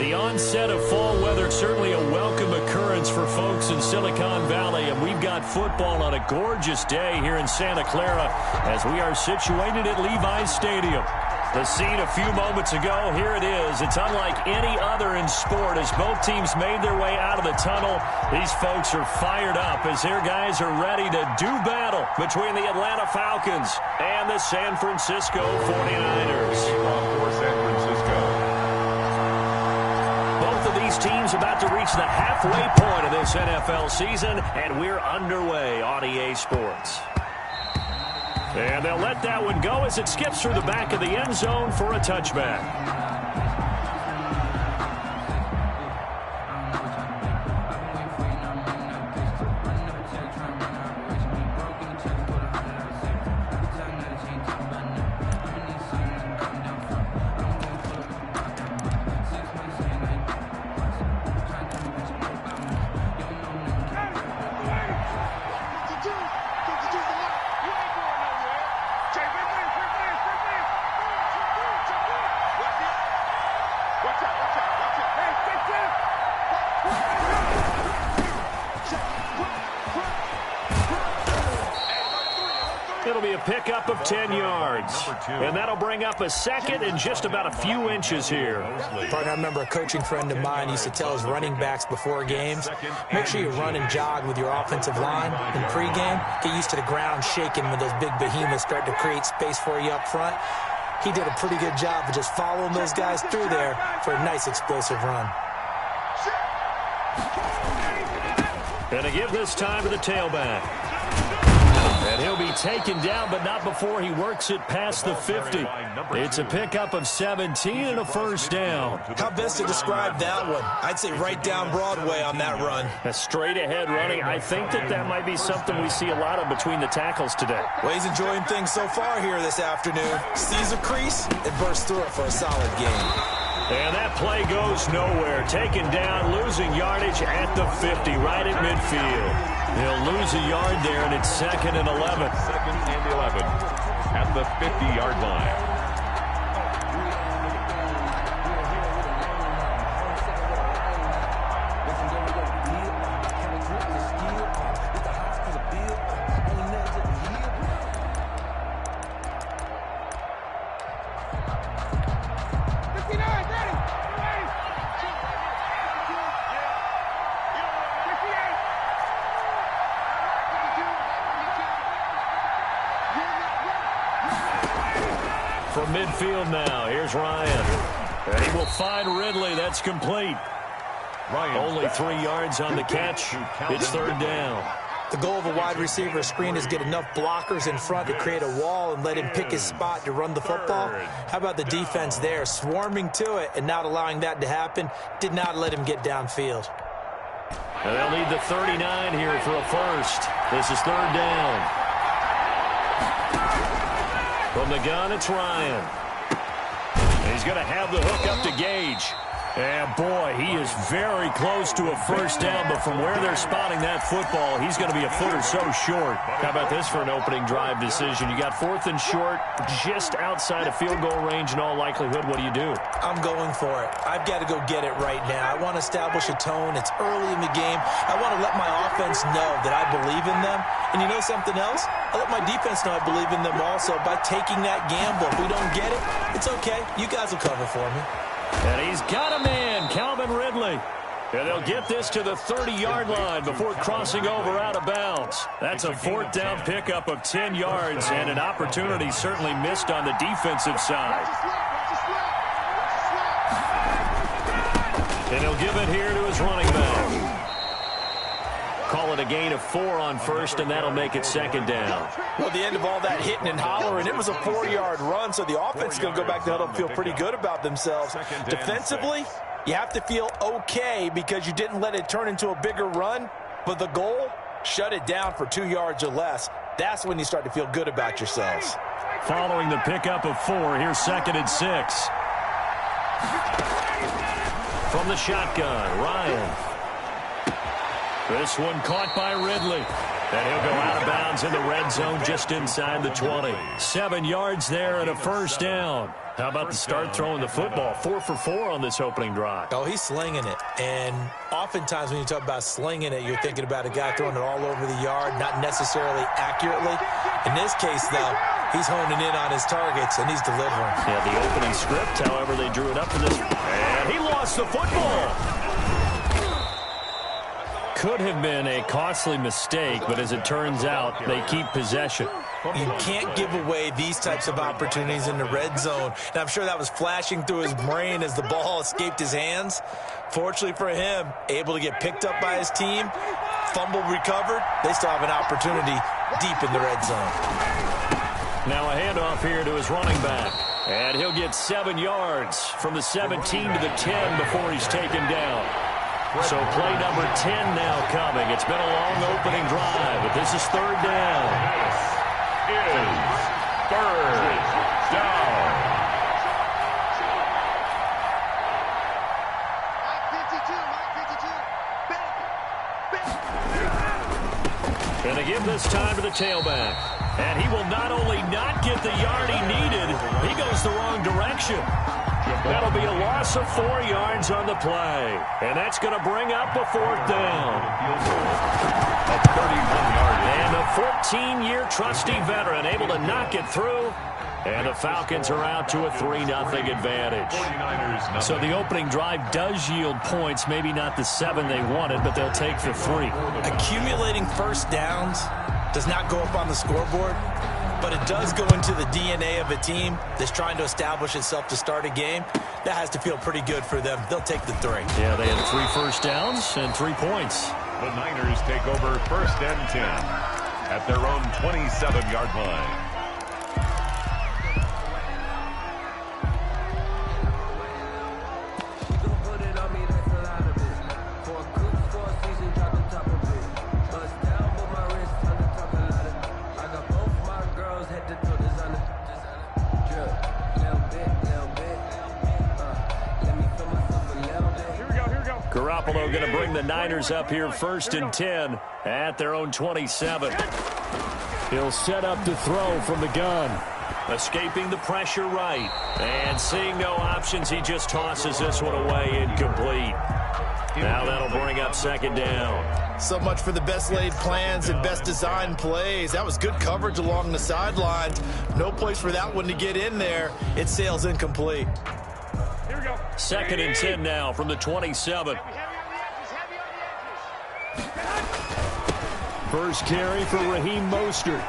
The onset of fall weather, certainly a welcome occurrence for folks in Silicon Valley, and we've got football on a gorgeous day here in Santa Clara as we are situated at Levi's Stadium. The scene a few moments ago, here it is. It's unlike any other in sport as both teams made their way out of the tunnel. These folks are fired up as their guys are ready to do battle between the Atlanta Falcons and the San Francisco 49ers. For San Francisco. Both of these teams about to reach the halfway point of this NFL season, and we're underway on EA Sports. And they'll let that one go as it skips through the back of the end zone for a touchback. It'll be a pickup of 10 yards. And that'll bring up a second and just about a few inches here. I remember a coaching friend of mine used to tell his running backs before games, make sure you run and jog with your offensive line in pregame. Get used to the ground shaking when those big behemoths start to create space for you up front. He did a pretty good job of just following those guys through there for a nice explosive run. And to give this time to the tailback. And he'll be taken down, but not before he works it past the 50. It's a pickup of 17 and a first down. How best to describe that one? I'd say right down Broadway on that run. A straight-ahead running. I think that might be something we see a lot of between the tackles today. Well, he's enjoying things so far here this afternoon. Sees a crease and bursts through it for a solid gain. And that play goes nowhere. Taken down, losing yardage at the 50, right at midfield. He'll lose a yard there, and it's 2nd and 11. 2nd and 11 at the 50-yard line. From midfield now, here's Ryan. And he will find Ridley. That's complete. Only 3 yards on the catch. It's 3rd down. The goal of a wide receiver screen is get enough blockers in front to create a wall and let him pick his spot to run the football. How about the defense there, swarming to it and not allowing that to happen? Did not let him get downfield. And they'll need the 39 here for a first. This is 3rd down. From the gun, it's Ryan. He's going to have the hook up to Gage. And, boy, he is very close to a first down, but from where they're spotting that football, he's going to be a foot or so short. How about this for an opening drive decision? You got 4th and short, just outside of field goal range in all likelihood. What do? I'm going for it. I've got to go get it right now. I want to establish a tone. It's early in the game. I want to let my offense know that I believe in them. And you know something else? I let my defense know I believe in them also by taking that gamble. If we don't get it, it's okay. You guys will cover for me. And he's got a man, Calvin Ridley. And they'll get this to the 30-yard line before crossing over out of bounds. That's a 4th down pickup of 10 yards and an opportunity certainly missed on the defensive side. And he'll give it here to his running back. Call it a gain of 4 on first, and that'll make it 2nd down. Well, the end of all that hitting and hollering, it was a 4-yard run, so the offense is going to go back to the huddle and feel pretty good about themselves. Defensively, you have to feel okay because you didn't let it turn into a bigger run, but the goal, shut it down for 2 yards or less. That's when you start to feel good about yourselves. Following the pickup of 4, here's 2nd and 6. From the shotgun, Ryan. This one caught by Ridley. And he'll go out of bounds in the red zone just inside the 20. 7 yards there and a first down. How about the start throwing the football? 4 for 4 on this opening drive. Oh, he's slinging it. And oftentimes when you talk about slinging it, you're thinking about a guy throwing it all over the yard, not necessarily accurately. In this case, though, he's honing in on his targets, and he's delivering. Yeah, the opening script, however, they drew it up for this. And he lost the football. Could have been a costly mistake, but as it turns out, they keep possession. You can't give away these types of opportunities in the red zone. And I'm sure that was flashing through his brain as the ball escaped his hands. Fortunately for him, able to get picked up by his team, fumble recovered. They still have an opportunity deep in the red zone. Now a handoff here to his running back. And he'll get 7 yards from the 17 to the 10 before he's taken down. So play number 10 now coming. It's been a long opening drive, but this is third down. Is third down. And they give this time to the tailback. And he will not only not get the yard he needed, he goes the wrong direction. That'll be a loss of 4 yards on the play. And that's going to bring up a fourth down. A 31-yard. And a 14-year trusty veteran able to knock it through. And the Falcons are out to a 3-0 advantage. So the opening drive does yield points. Maybe not the 7 they wanted, but they'll take the 3. Accumulating first downs does not go up on the scoreboard, but it does go into the DNA of a team that's trying to establish itself to start a game. That has to feel pretty good for them. They'll take the 3. Yeah, they had 3 first downs and 3 points. The Niners take over first and 10 at their own 27-yard line. Garoppolo going to bring the Niners up here first and 10 at their own 27. He'll set up to throw from the gun. Escaping the pressure right. And seeing no options, he just tosses this one away incomplete. Now that'll bring up second down. So much for the best laid plans and best designed plays. That was good coverage along the sidelines. No place for that one to get in there. It sails incomplete. Second and 10 now from the 27. First carry for Raheem Mostert.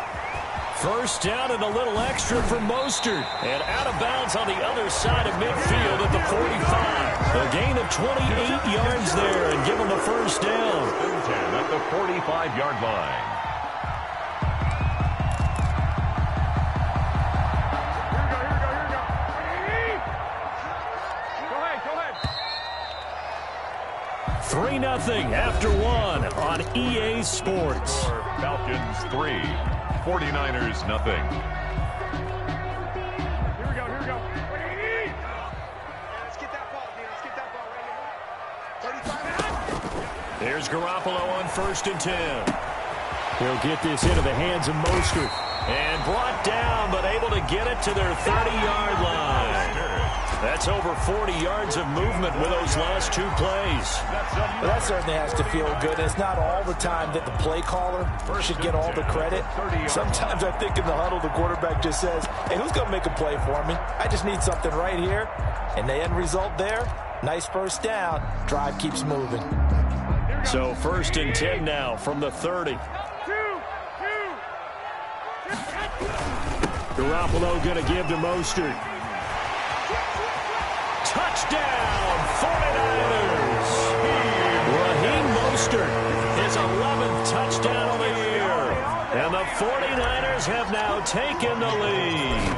First down and a little extra for Mostert. And out of bounds on the other side of midfield at the 45. A gain of 28 yards there and give him the first down. 10 at the 45-yard line. Go ahead. 3-0 after 1 on EA Sports. Falcons 3, 49ers nothing. Here we go. Let's get that ball, Let's get that ball right here. 35. There's Garoppolo on first and 10. He'll get this into the hands of Mostert. And brought down, but able to get it to their 30-yard line. That's over 40 yards of movement with those last 2 plays. Well, that certainly has to feel good. It's not all the time that the play caller should get all the credit. Sometimes I think in the huddle, the quarterback just says, hey, who's going to make a play for me? I just need something right here. And the end result there, nice first down. Drive keeps moving. So first and 10 now from the 30. Garoppolo going to give to Mostert. Touchdown, 49ers! Raheem Mostert, his 11th touchdown of the year. And the 49ers have now taken the lead.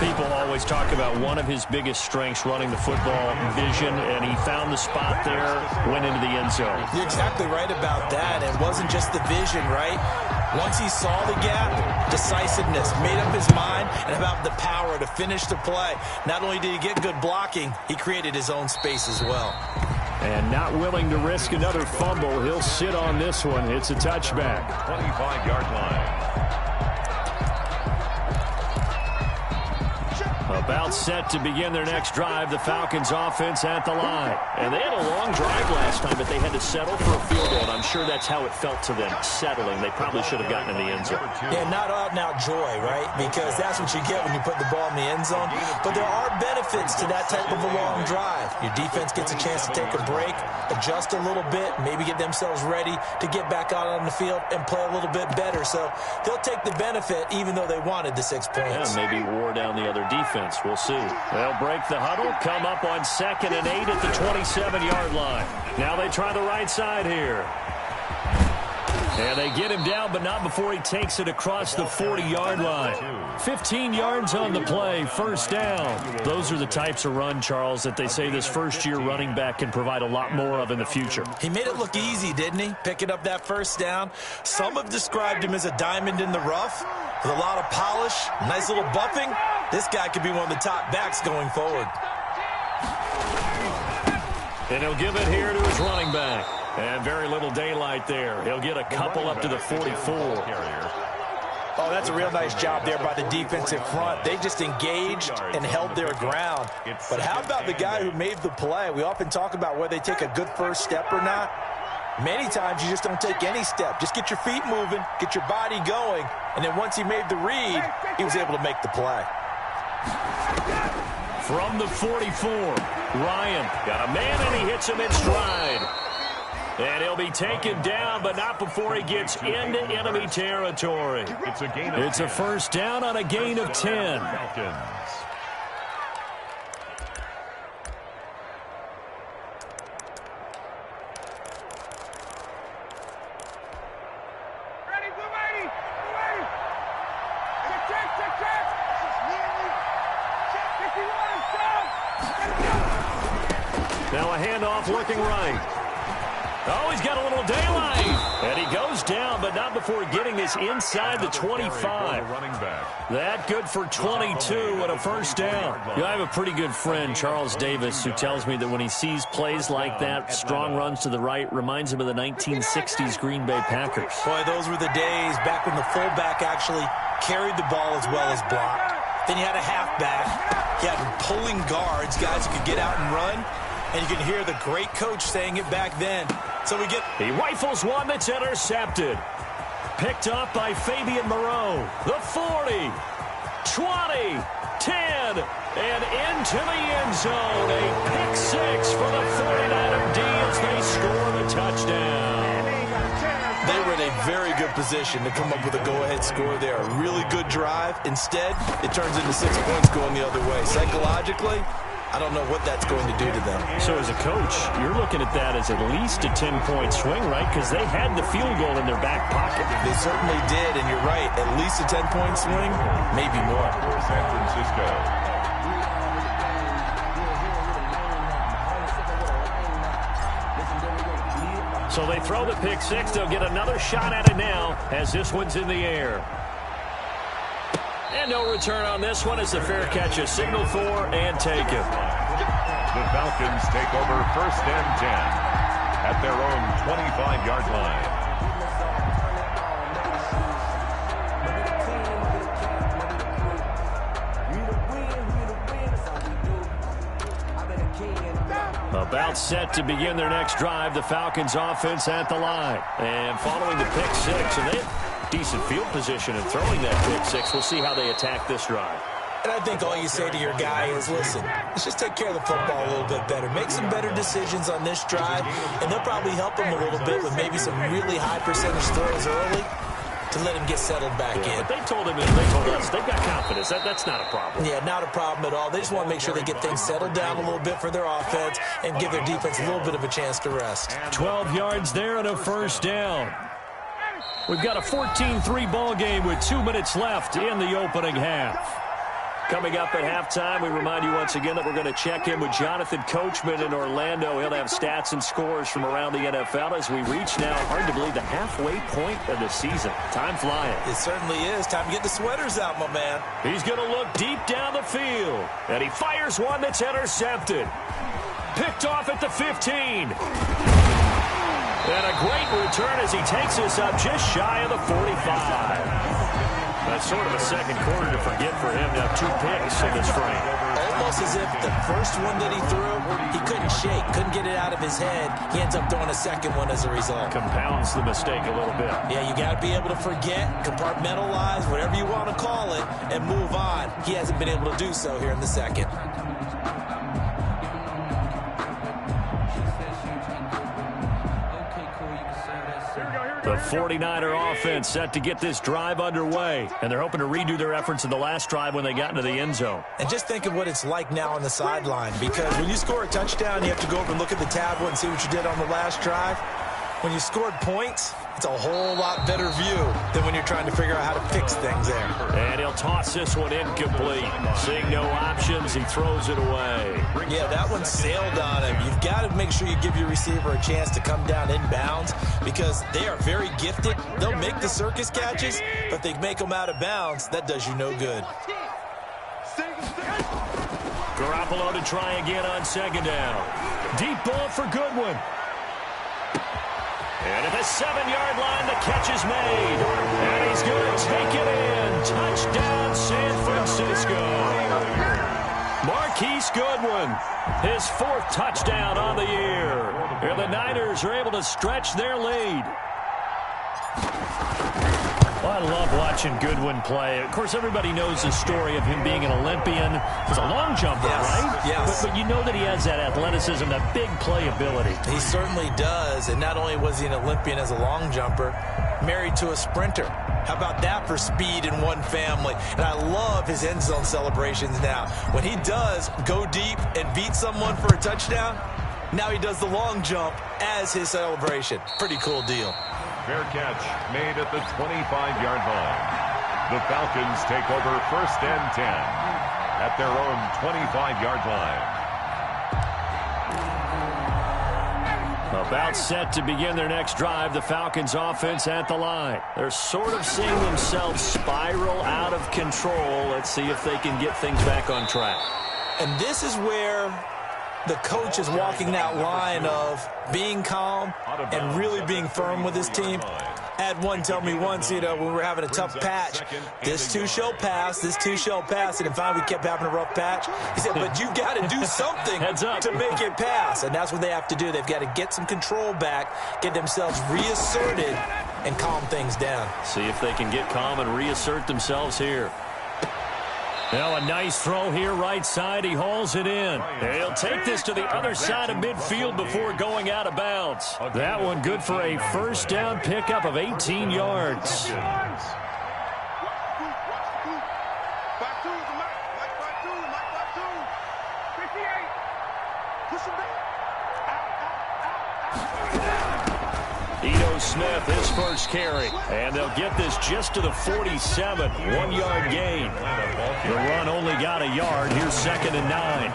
People always talk about one of his biggest strengths running the football, vision, and he found the spot there, went into the end zone. You're exactly right about that. It wasn't just the vision, right? Once he saw the gap, decisiveness, made up his mind, and about the power to finish the play. Not only did he get good blocking, he created his own space as well. And not willing to risk another fumble. He'll sit on this one. It's a touchback. 25-yard line. About set to begin their next drive, the Falcons offense at the line. And they had a long drive last time, but they had to settle for a field goal, and I'm sure that's how it felt to them, settling. They probably should have gotten in the end zone. Yeah, not out-and-out joy, right? Because that's what you get when you put the ball in the end zone. But there are benefits to that type of a long drive. Your defense gets a chance to take a break, adjust a little bit, maybe get themselves ready to get back out on the field and play a little bit better. So they'll take the benefit even though they wanted the 6 points. Yeah, maybe wore down the other defense. We'll see. They'll break the huddle, come up on 2nd and 8 at the 27-yard line. Now they try the right side here. And they get him down, but not before he takes it across the 40-yard line. 15 yards on the play, first down. Those are the types of run, Charles, that they say this first-year running back can provide a lot more of in the future. He made it look easy, didn't he? Picking up that first down. Some have described him as a diamond in the rough with a lot of polish, nice little buffing. This guy could be one of the top backs going forward. And he'll give it here to his running back. And very little daylight there. He'll get a couple up to the 44. Oh, that's a real nice job there by the defensive front. They just engaged and held their ground. But how about the guy who made the play? We often talk about whether they take a good first step or not. Many times you just don't take any step. Just get your feet moving, get your body going, and then once he made the read, he was able to make the play. From the 44, Ryan got a man and he hits him in stride. And he'll be taken down, but not before he gets into enemy territory. It's a first down on a gain of 10. Now a handoff looking right. Oh, he's got a little daylight. And he goes down, but not before getting this inside the 25. That good for 22 and a first down. You know, I have a pretty good friend, Charles Davis, who tells me that when he sees plays like that, strong runs to the right, reminds him of the 1960s Green Bay Packers. Boy, those were the days back when the fullback actually carried the ball as well as blocked. Then you had a halfback. You had pulling guards, guys who could get out and run. And you can hear the great coach saying it back then. So he rifles one that's intercepted. Picked up by Fabian Moreau. The 40, 20, 10, and into the end zone. A pick six for the 49er D as they score the touchdown. They were in a very good position to come up with a go-ahead score there. A really good drive. Instead, it turns into 6 points going the other way. Psychologically, I don't know what that's going to do to them. So as a coach, you're looking at that as at least a 10-point swing, right? Because they had the field goal in their back pocket. They certainly did, and you're right. At least a 10-point swing, maybe more. San Francisco. So they throw the pick six. They'll get another shot at it now as this one's in the air. And no return on this one as the fair catch is signaled for and taken. The Falcons take over 1st and 10 at their own 25-yard line. About set to begin their next drive, the Falcons offense at the line. And following the pick six, and they have decent field position in throwing that pick six. We'll see how they attack this drive. And I think all you say to your guy is, listen, let's just take care of the football a little bit better. Make some better decisions on this drive, and they'll probably help him a little bit with maybe some really high percentage throws early to let him get settled back in. But they told him, they told us, they've got confidence. That's not a problem. Yeah, not a problem at all. They just want to make sure they get things settled down a little bit for their offense and give their defense a little bit of a chance to rest. 12 yards there and a first down. We've got a 14-3 ball game with 2 minutes left in the opening half. Coming up at halftime, we remind you once again that we're going to check in with Jonathan Coachman in Orlando. He'll have stats and scores from around the NFL as we reach now, hard to believe, the halfway point of the season. Time flying. It certainly is. Time to get the sweaters out, my man. He's going to look deep down the field, and he fires one that's intercepted. Picked off at the 15. And a great return as he takes us up just shy of the 45. That's sort of a second quarter to forget for him to have 2 picks in this frame. Almost as if the first one that he threw, he couldn't shake, couldn't get it out of his head. He ends up throwing a second one as a result. Compounds the mistake a little bit. Yeah, you got to be able to forget, compartmentalize, whatever you want to call it, and move on. He hasn't been able to do so here in the second. The 49er offense set to get this drive underway, and they're hoping to redo their efforts in the last drive when they got into the end zone. And just think of what it's like now on the sideline, because when you score a touchdown, you have to go over and look at the tablet and see what you did on the last drive. When you scored points, it's a whole lot better view than when you're trying to figure out how to fix things there. And he'll toss this one incomplete. Seeing no options, he throws it away. Yeah, that one sailed on him. You've got to make sure you give your receiver a chance to come down inbounds because they are very gifted. They'll make the circus catches, but if they make them out of bounds, that does you no good. Garoppolo to try again on second down. Deep ball for Goodwin. And at the 7-yard line, the catch is made. And he's going to take it in. Touchdown, San Francisco. Marquise Goodwin, his 4th touchdown on the year. And the Niners are able to stretch their lead. Well, I love watching Goodwin play. Of course, everybody knows the story of him being an Olympian. He's a long jumper, right? Yes. But you know that he has that athleticism, that big playability. He certainly does. And not only was he an Olympian as a long jumper, married to a sprinter. How about that for speed in one family? And I love his end zone celebrations now. When he does go deep and beat someone for a touchdown, now he does the long jump as his celebration. Pretty cool deal. Fair catch made at the 25-yard line. The Falcons take over 1st and 10 at their own 25-yard line. About set to begin their next drive, the Falcons offense at the line. They're sort of seeing themselves spiral out of control. Let's see if they can get things back on track. And this is where the coach is walking that line of being calm and really being firm with his team. I had one tell me once, when we were having a tough patch, this too shall pass, this too shall pass. And finally we kept having a rough patch. He said, but you got to do something to make it pass. And that's what they have to do. They've got to get some control back, get themselves reasserted, and calm things down. See if they can get calm and reassert themselves here. Now a nice throw here, right side. He hauls it in. He'll take this to the other side of midfield before going out of bounds. That one good for a 1st down pickup of 18 yards. Smith, his first carry, and they'll get this just to the 47, 1-yard gain. The run only got a yard. Here's 2nd and 9.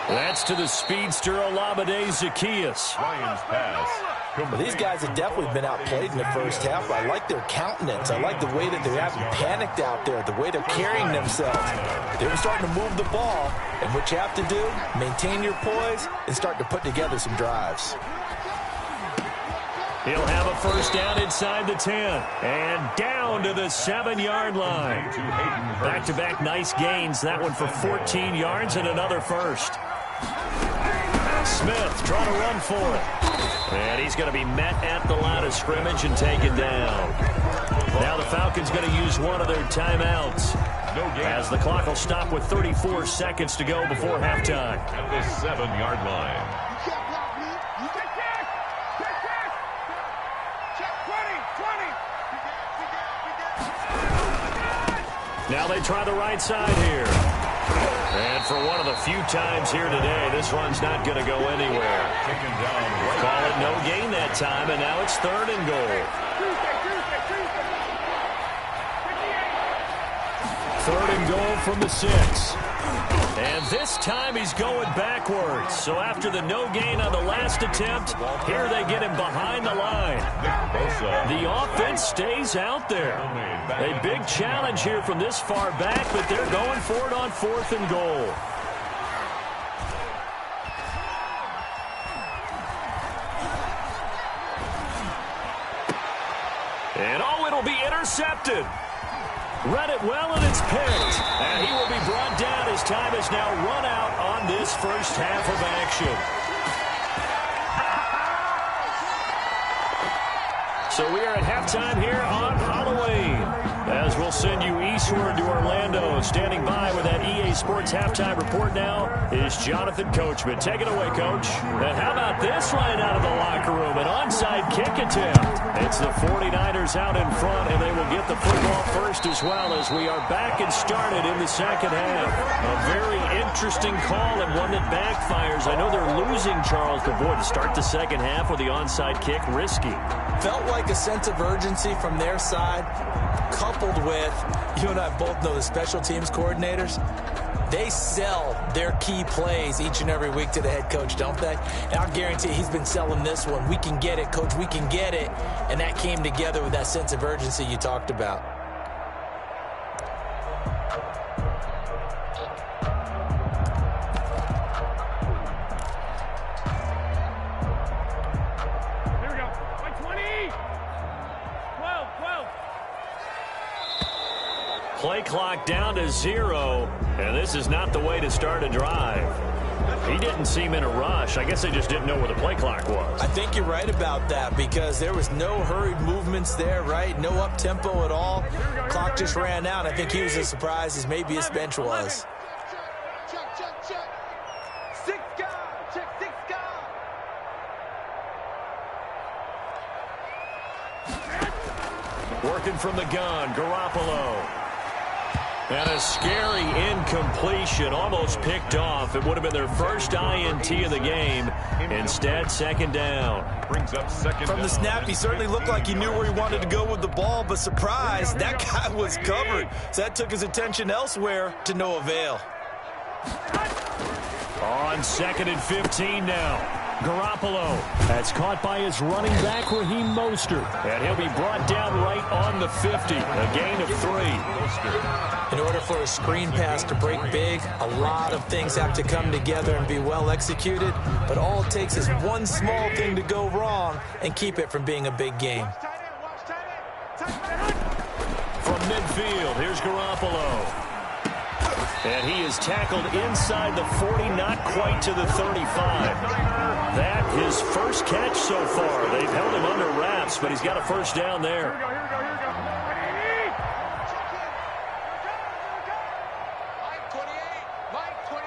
That's to the speedster Olamide Zaccheaus. Ryan's pass. Well, these guys have definitely been outplayed in the first half. I like their countenance. I like the way that they haven't panicked out there, the way they're carrying themselves. They were starting to move the ball, and what you have to do, maintain your poise and start to put together some drives. He'll have a 1st down inside the 10 and down to the 7-yard line. Back-to-back nice gains. That one for 14 yards and another 1st. Smith trying to run for it. And he's going to be met at the line of scrimmage and taken down. Now the Falcons going to use one of their timeouts as the clock will stop with 34 seconds to go before halftime. At the 7-yard line. Now they try the right side here. And for one of the few times here today, this run's not going to go anywhere. Call it no gain that time, and now it's 3rd and goal. 3rd and goal from the 6. And this time he's going backwards. So after the no gain on the last attempt, here they get him behind the line. The offense stays out there. A big challenge here from this far back, but they're going for it on 4th and goal. And it'll be intercepted. Read it well, and it's picked. And he will be brought down. His time is now run out on this first half of action. So we are at halftime here on Halloween. As we'll send you eastward to Orlando. Standing by with that EA Sports halftime report now is Jonathan Coachman. Take it away, Coach. And how about this right out of the locker room? An onside kick attempt. It's the 49ers out in front, and they will get the football first as well as we are back and started in the second half. A very interesting call and one that backfires. I know they're losing, Charles, but boy, to start the second half with the onside kick, risky. Felt like a sense of urgency from their side, coupled with, you and I both know the special teams coordinators, they sell their key plays each and every week to the head coach, don't they? And I'll guarantee he's been selling this one. We can get it, Coach, we can get it. And that came together with that sense of urgency you talked about. Here we go. By 20. 12. Play clock down to 0, and this is not the way to start a drive. He didn't seem in a rush. I guess they just didn't know where the play clock was. I think you're right about that because there was no hurried movements there, right? No up-tempo at all. Clock just ran out. I think he was as surprised as maybe his bench was. Check. 6 guard. Check 6 guard. Working from the gun, Garoppolo. And a scary incompletion, almost picked off. It would have been their first INT of the game. Instead, second down. Brings up second From the down. snap, he certainly looked like he knew where he wanted to go with the ball, but surprise, that guy was covered. So that took his attention elsewhere to no avail. On 2nd and 15 now. Garoppolo. That's caught by his running back, Raheem Mostert. And he'll be brought down right on the 50. A gain of 3. In order for a screen pass to break big, a lot of things have to come together and be well executed. But all it takes is one small thing to go wrong and keep it from being a big game. Watch tight end. From midfield, here's Garoppolo. And he is tackled inside the 40, not quite to the 35. That his first catch so far. They've held him under wraps, but he's got a first down there. Here we go. Mike 28.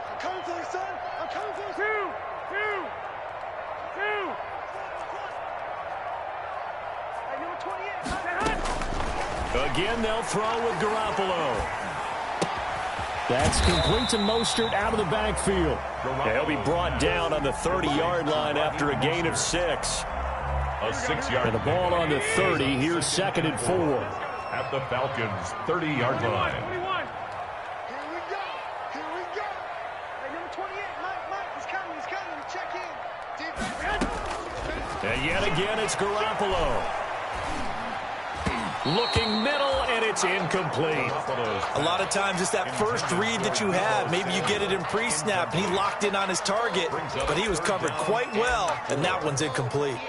I'm coming for you, son. I'm coming for you. 2. Hey, number 28. Again, they'll throw with Garoppolo. That's complete to Mostert out of the backfield. He'll be brought down on the 30-yard line after a gain of 6. A 6-yard. And the ball on the 30. Here's 2nd and 4. At the Falcons' 30-yard line. 21. Here we go. Hey, number 28. Mike, he's coming. Check in. Defense. And yet again, it's Garoppolo. Looking middle, and it's incomplete. A lot of times it's that first read that you have. Maybe you get it in pre-snap, and he locked in on his target, but he was covered quite well, and that one's incomplete.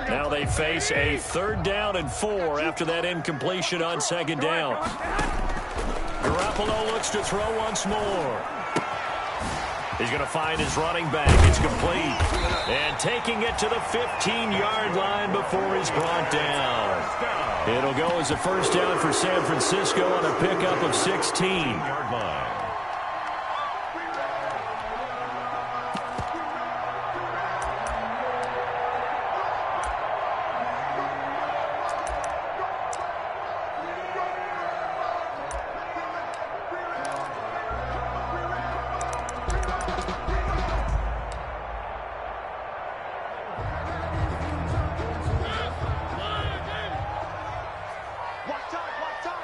Now they face a 3rd down and 4 after that incompletion on 2nd down. Garoppolo looks to throw once more. He's going to find his running back. It's complete. And taking it to the 15-yard line before he's brought down. It'll go as a first down for San Francisco on a pickup of 16. Watch time.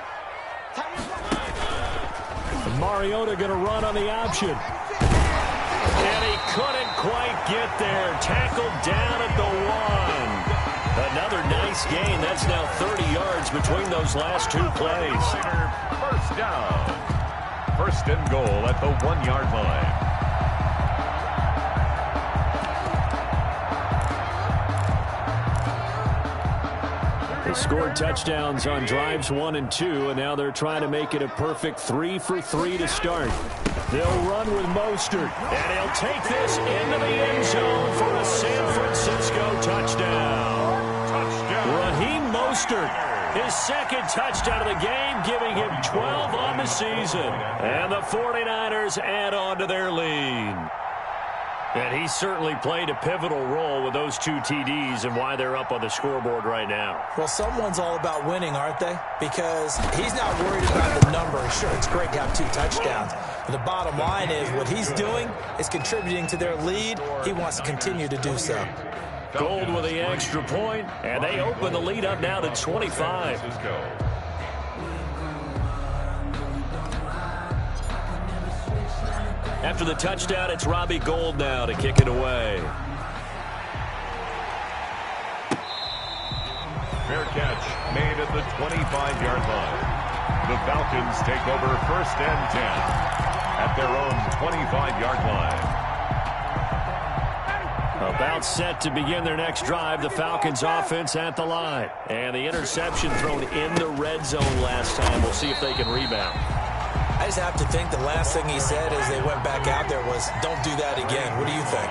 Mariota going to run on the option. And he couldn't quite get there. Tackled down at the 1. Another nice gain. That's now 30 yards between those last 2 plays. First down. First and goal at the 1-yard line. They scored touchdowns on drives 1 and 2, and now they're trying to make it a perfect 3 for 3 to start. They'll run with Mostert, and he'll take this into the end zone for a San Francisco touchdown. Raheem Mostert, his second touchdown of the game, giving him 12 on the season. And the 49ers add on to their lead. And he certainly played a pivotal role with those 2 TDs and why they're up on the scoreboard right now. Well, someone's all about winning, aren't they? Because he's not worried about the number. Sure, it's great to have 2 touchdowns. But the bottom line is what he's doing is contributing to their lead. He wants to continue to do so. Gold with the extra point, and they open the lead up now to 25. After the touchdown, it's Robbie Gould now to kick it away. Fair catch made at the 25-yard line. The Falcons take over first and 10 at their own 25-yard line. About set to begin their next drive, the Falcons offense at the line. And the interception thrown in the red zone last time. We'll see if they can rebound. I just have to think the last thing he said as they went back out there was, don't do that again. What do you think?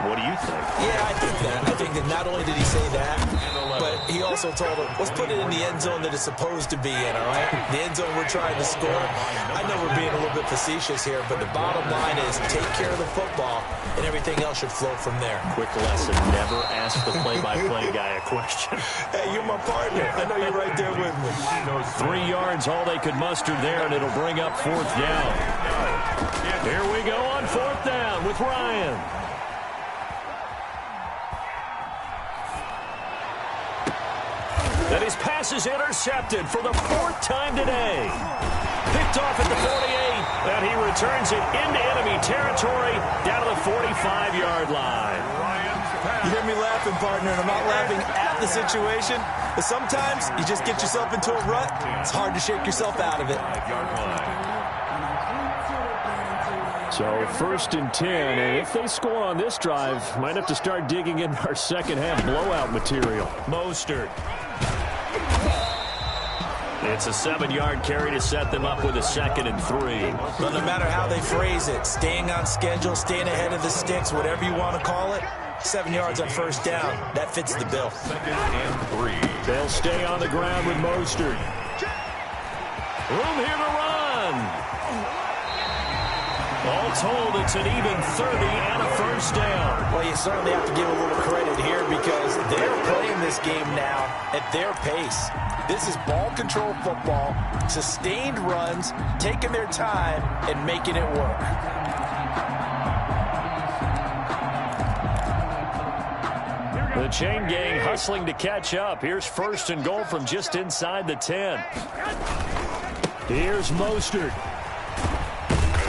What do you think? Yeah, I think that. I think that not only did he say that, but he also told him, let's put it in the end zone that it's supposed to be in, all right? The end zone we're trying to score. I know we're being a little bit facetious here, but the bottom line is take care of the football, and everything else should flow from there. Quick lesson, never ask the play-by-play guy a question. Hey, you're my partner. I know you're right there with me. 3 yards, all they could muster there, and it'll bring up 4th down. Here we go on 4th down with Ryan. And his pass is intercepted for the 4th time today. Picked off at the 48, and he returns it into enemy territory down to the 45-yard line. You hear me laughing, partner, and I'm not laughing at the situation, but sometimes you just get yourself into a rut. It's hard to shake yourself out of it. So 1st and 10, and if they score on this drive, might have to start digging in our second half blowout material. Mostert. It's a 7-yard carry to set them up with a 2nd and 3. But no matter how they phrase it, staying on schedule, staying ahead of the sticks, whatever you want to call it, 7 yards on 1st down, that fits the bill. 2nd and 3. They'll stay on the ground with Mostert. Room here to run. All told, it's an even 30 and a 1st down. Well, you certainly have to give a little credit here because they're playing this game now at their pace. This is ball control football, sustained runs, taking their time, and making it work. The chain gang hustling to catch up. Here's 1st and goal from just inside the 10. Here's Mostert.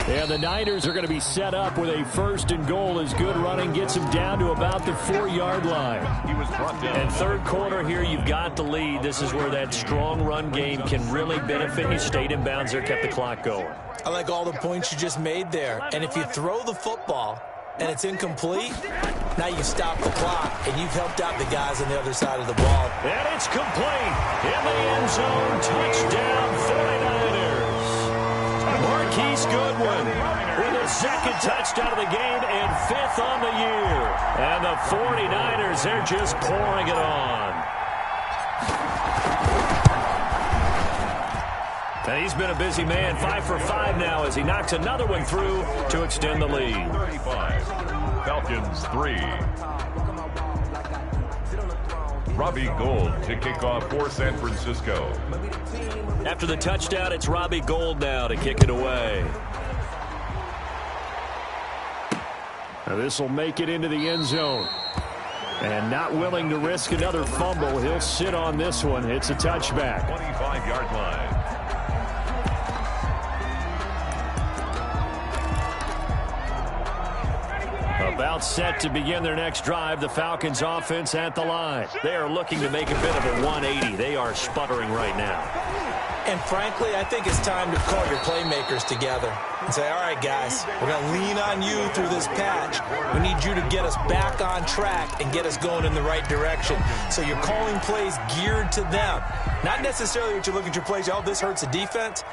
And the Niners are going to be set up with a 1st and goal as good running gets him down to about the 4-yard line. He was brought down. And 3rd quarter here, you've got the lead. This is where that strong run game can really benefit you. Stayed in bounds there, kept the clock going. I like all the points you just made there. And if you throw the football and it's incomplete, now you've stopped the clock and you've helped out the guys on the other side of the ball. And it's complete. In the end zone, touchdown 49ers. Marquise Goodwin with his 2nd touchdown of the game and 5th on the year. And the 49ers, they're just pouring it on. And he's been a busy man, 5 for 5 now as he knocks another one through to extend the lead. 35. Falcons 3. Robbie Gould to kick off for San Francisco. After the touchdown, it's Robbie Gould now to kick it away. Now this will make it into the end zone. And not willing to risk another fumble, he'll sit on this one. It's a touchback. 25-yard line. About set to begin their next drive, the Falcons offense at the line. They are looking to make a bit of a 180. They are sputtering right now. And frankly, I think it's time to call your playmakers together and say, all right, guys, we're going to lean on you through this patch. We need you to get us back on track and get us going in the right direction. So you're calling plays geared to them. Not necessarily what you look at your plays, oh, this hurts the defense.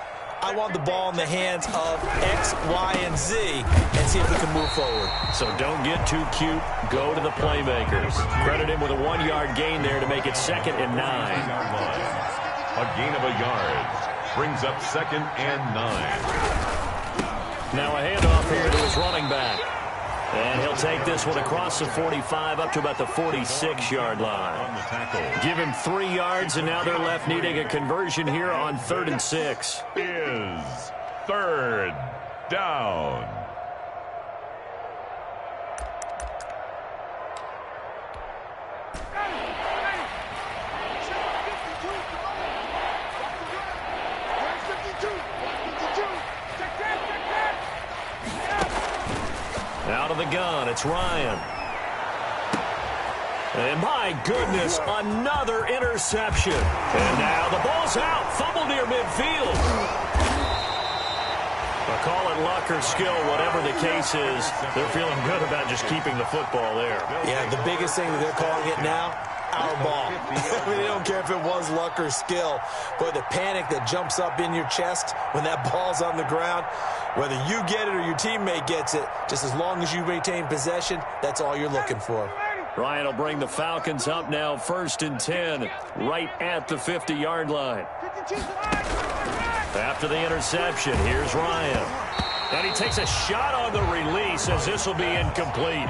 I want the ball in the hands of X, Y, and Z and see if we can move forward. So don't get too cute. Go to the playmakers. Credit him with a 1-yard gain there to make it 2nd and 9. A gain of a yard brings up 2nd and 9. Now a handoff here to his running back. And he'll take this one across the 45 up to about the 46-yard line. On the tackle. Give him 3 yards, and now they're left needing a conversion here on 3rd and 6. Is 3rd down. Out of the gun, it's Ryan. And my goodness, another interception. And now the ball's out, fumble near midfield. I'll call it luck or skill, whatever the case is. They're feeling good about just keeping the football there. Yeah, the biggest thing that they're calling it now, our ball. I mean, they don't care if it was luck or skill. But the panic that jumps up in your chest when that ball's on the ground, whether you get it or your teammate gets it, just as long as you maintain possession, that's all you're looking for. Ryan will bring the Falcons up now, 1st and 10, right at the 50-yard line. After the interception, here's Ryan. And he takes a shot on the release as this will be incomplete.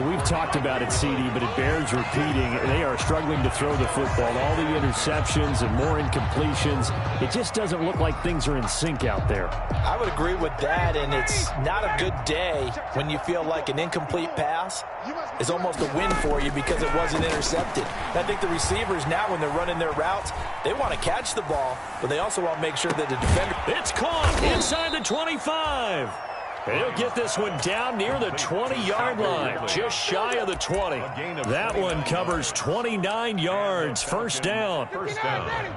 We've talked about it, CD, but it bears repeating. They are struggling to throw the football. All the interceptions and more incompletions. It just doesn't look like things are in sync out there. I would agree with that, and it's not a good day when you feel like an incomplete pass is almost a win for you because it wasn't intercepted. And I think the receivers now, when they're running their routes, they want to catch the ball, but they also want to make sure that the defender... It's caught inside the 25. And he'll get this one down near the 20-yard line, just shy of the 20. That one covers 29 yards, 1st down. First down.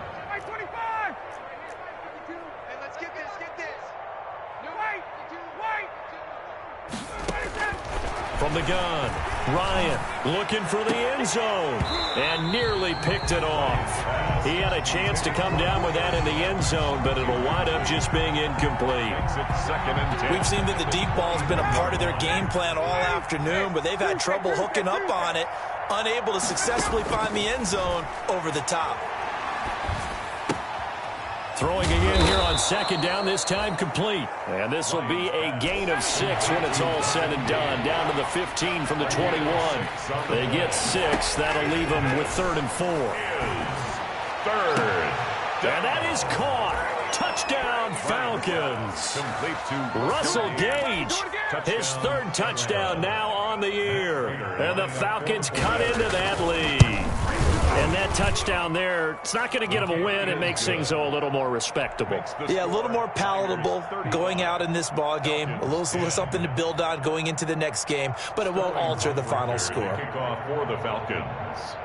From the gun, Ryan looking for the end zone and nearly picked it off. He had a chance to come down with that in the end zone, but it'll wind up just being incomplete. We've seen that the deep ball's been a part of their game plan all afternoon, but they've had trouble hooking up on it, unable to successfully find the end zone over the top. Throwing again here on 2nd down, this time complete. And this will be a gain of 6 when it's all said and done. Down to the 15 from the 21. They get 6. That'll leave them with 3rd and 4. 3rd. And that is caught. Touchdown, Falcons. Russell Gage, his 3rd touchdown now on the year. And the Falcons cut into that lead. And that touchdown there, it's not going to get them a win. It makes things a little more respectable. Yeah, a little more palatable going out in this ball game. A little something to build on going into the next game, but it won't alter the final score. Kickoff for the Falcons.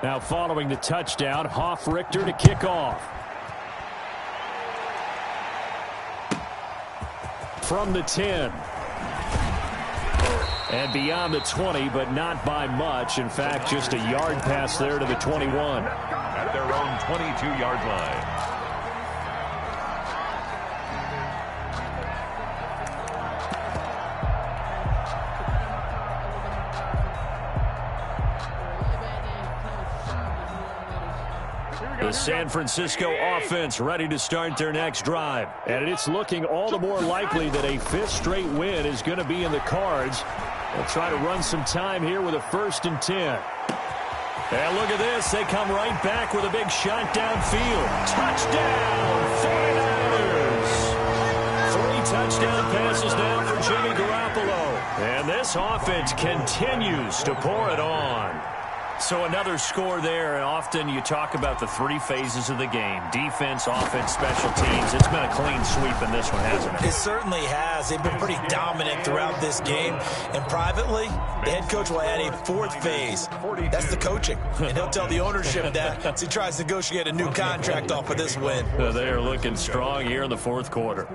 Now following the touchdown, Hoff-Richter to kick off. From the 10. And beyond the 20, but not by much. In fact, just a yard pass there to the 21. At their own 22-yard line. The San Francisco offense ready to start their next drive. And it's looking all the more likely that a 5th straight win is going to be in the cards. They'll try to run some time here with a 1st and 10. And look at this. They come right back with a big shot downfield. Touchdown, 49ers. 3 touchdown passes now for Jimmy Garoppolo. And this offense continues to pour it on. So another score there, and often you talk about the three phases of the game: defense, offense, special teams. It's been a clean sweep in this one, hasn't it? It certainly has. They've been pretty dominant throughout this game. And privately, the head coach will add a fourth phase. That's the coaching. And he'll tell the ownership that as he tries to negotiate a new contract off of this win. They are looking strong here in the fourth quarter.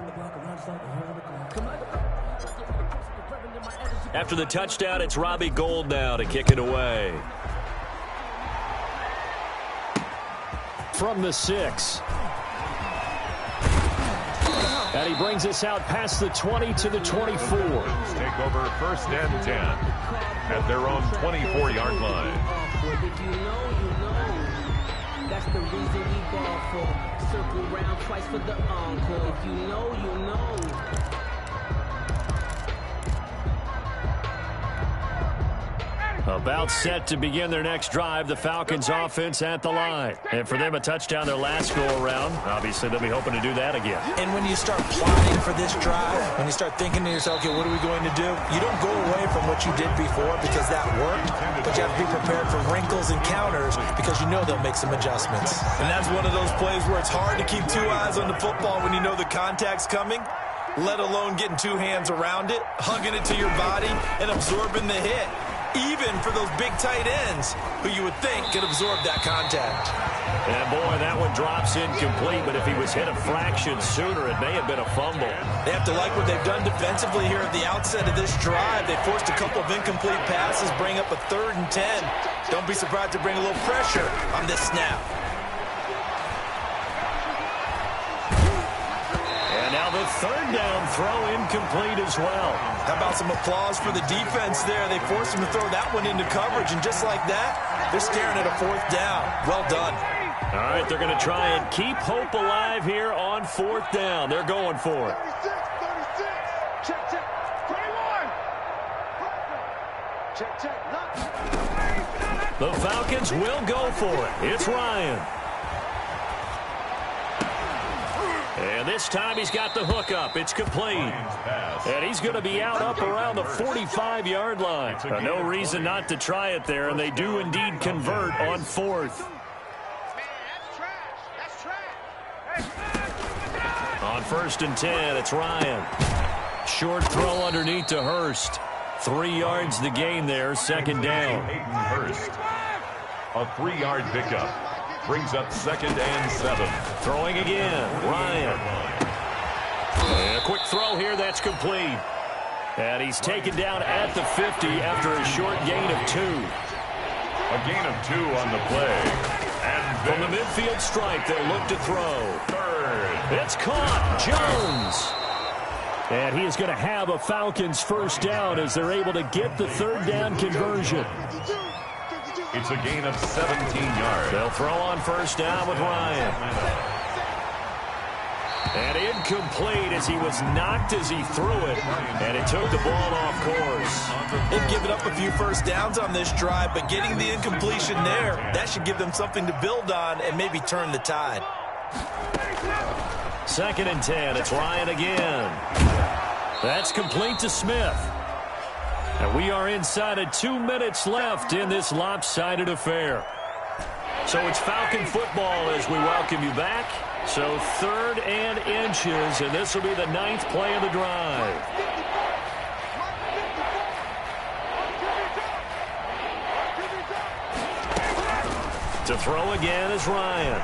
After the touchdown, it's Robbie Gould now to kick it away. From the 6. And he brings us out past the 20 to the 24. Take over first and 10 at their own 24-yard line. If you know, you know. That's the reason we ball for. Circle round twice for the encore. If you know, you know. About set to begin their next drive, the Falcons offense at the line. And for them, a touchdown their last go-around. Obviously, they'll be hoping to do that again. And when you start plotting for this drive, when you start thinking to yourself, okay, what are we going to do? You don't go away from what you did before because that worked, but you have to be prepared for wrinkles and counters because you know they'll make some adjustments. And that's one of those plays where it's hard to keep two eyes on the football when you know the contact's coming, let alone getting two hands around it, hugging it to your body, and absorbing the hit. Even for those big tight ends who you would think could absorb that contact. And boy, that one drops incomplete, but if he was hit a fraction sooner, it may have been a fumble. They have to like what they've done defensively here at the outset of this drive. They forced a couple of incomplete passes, bring up a 3rd and 10. Don't be surprised to bring a little pressure on this snap. Now the 3rd down throw incomplete as well. How about some applause for the defense there? They forced him to throw that one into coverage, and just like that, they're staring at a 4th down. Well done. All right, they're going to try and keep hope alive here on 4th down. They're going for it. 36. Check, check. 21. Check, check. The Falcons will go for it. It's Ryan. And this time he's got the hook up. It's complete. And he's going to be out up around the 45-yard line. No reason not to try it there, and they do indeed convert on 4th. On 1st and 10, it's Ryan. Short throw underneath to Hurst. 3 yards the gain there, 2nd down. Hurst. A 3-yard pickup. Brings up 2nd and 7. Throwing again, Ryan. And a quick throw here, that's complete. And he's taken down at the 50 after a short gain of 2. A gain of 2 on the play. And from the midfield stripe, they'll look to throw. 3rd. It's caught, Jones. And he is going to have a Falcons 1st down as they're able to get the 3rd down conversion. It's a gain of 17 yards. They'll throw on 1st down with Ryan. And incomplete as he was knocked as he threw it. And it took the ball off course. They've given up a few 1st downs on this drive, but getting the incompletion there, that should give them something to build on and maybe turn the tide. 2nd and 10. It's Ryan again. That's complete to Smith. And we are inside of 2 minutes left in this lopsided affair. So it's Falcon football as we welcome you back. So 3rd and inches, and this will be the 9th play of the drive. To throw again is Ryan.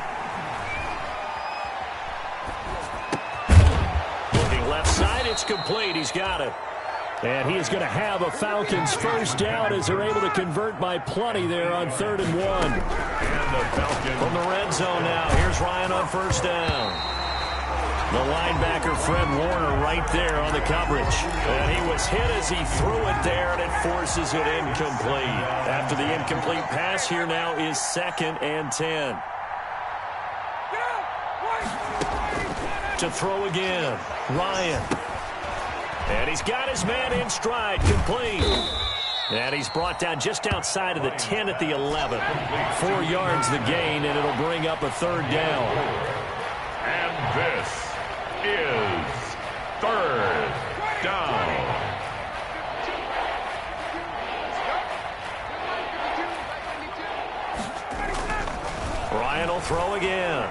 Looking left side, it's complete. He's got it. And he is going to have a Falcons 1st down as they're able to convert by plenty there on 3rd and 1. And the Falcons from the red zone now. Here's Ryan on 1st down. The linebacker, Fred Warner, right there on the coverage. And he was hit as he threw it there, and it forces it incomplete. After the incomplete pass, here now is 2nd and 10. To throw again, Ryan. And he's got his man in stride, complete. And he's brought down just outside of the 10 at the 11. 4 yards the gain, and it'll bring up a 3rd down. And this is 3rd down. Ryan will throw again.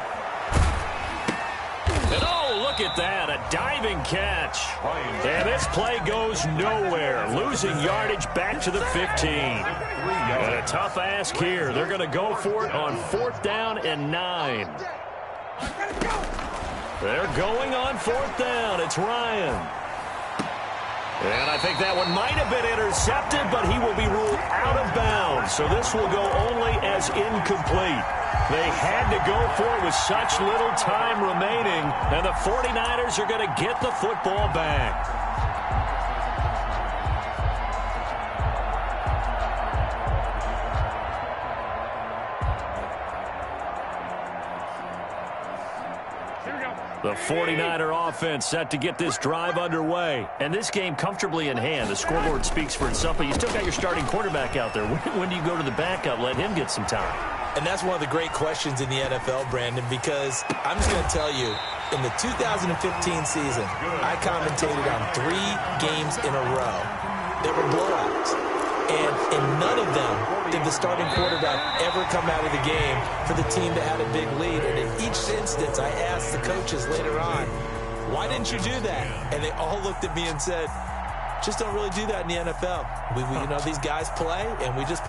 And oh, look at that, a diving catch. And this play goes nowhere, losing yardage back to the 15. And a tough ask here. They're going to go for it on 4th down and 9. They're going on 4th down. It's Ryan. And I think that one might have been intercepted, but he will be ruled out of bounds. So this will go only as incomplete. They had to go for it with such little time remaining, and the 49ers are going to get the football back. The 49er offense set to get this drive underway. And this game comfortably in hand. The scoreboard speaks for itself, but you still got your starting quarterback out there. When do you go to the backup, let him get some time? And that's one of the great questions in the NFL, Brandon, because I'm just going to tell you, in the 2015 season, I commentated on 3 games in a row. They were blowouts. And in none of them did the starting quarterback ever come out of the game for the team that had a big lead. And in each instance, I asked the coaches later on, why didn't you do that? And they all looked at me and said, just don't really do that in the NFL. We you know, these guys play, and we just